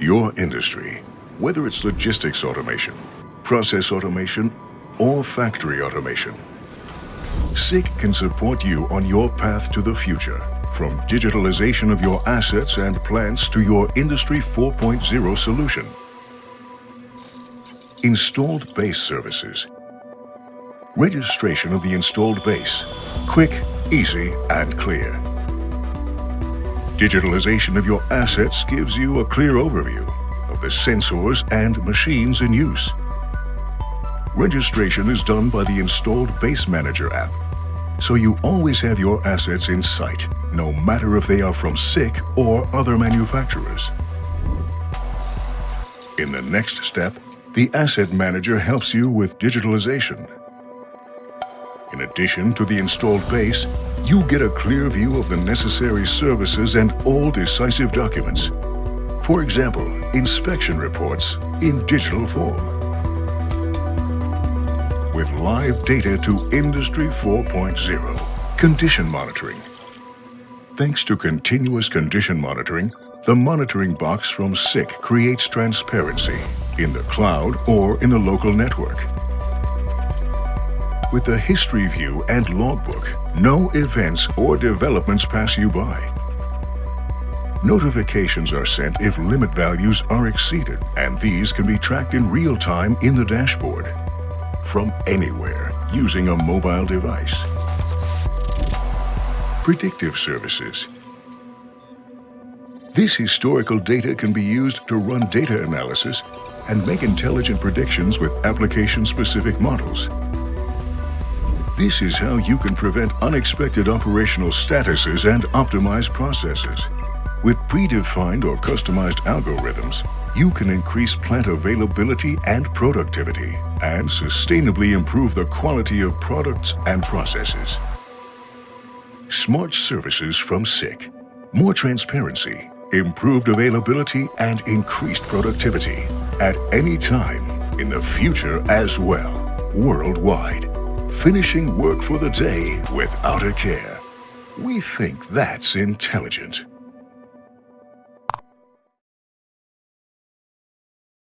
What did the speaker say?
your industry, whether it's logistics automation, process automation, or factory automation. SICK can support you on your path to the future, from digitalization of your assets and plants to your Industry 4.0 solution. Installed base services. Registration of the installed base. Quick, easy, and clear. Digitalization of your assets gives you a clear overview of the sensors and machines in use. Registration is done by the Installed Base Manager app, so you always have your assets in sight, no matter if they are from SICK or other manufacturers. In the next step, the Asset Manager helps you with digitalization. In addition to the installed base, you get a clear view of the necessary services and all decisive documents. For example, inspection reports in digital form. With live data to Industry 4.0, condition monitoring. Thanks to continuous condition monitoring, the monitoring box from SICK creates transparency in the cloud or in the local network. With the history view and logbook, no events or developments pass you by. Notifications are sent if limit values are exceeded, and these can be tracked in real time in the dashboard, from anywhere using a mobile device. Predictive services. This historical data can be used to run data analysis and make intelligent predictions with application-specific models. This is how you can prevent unexpected operational statuses and optimize processes. With predefined or customized algorithms, you can increase plant availability and productivity and sustainably improve the quality of products and processes. Smart services from SICK. More transparency, improved availability, and increased productivity at any time in the future as well, worldwide. Finishing work for the day without a care. We think that's intelligent.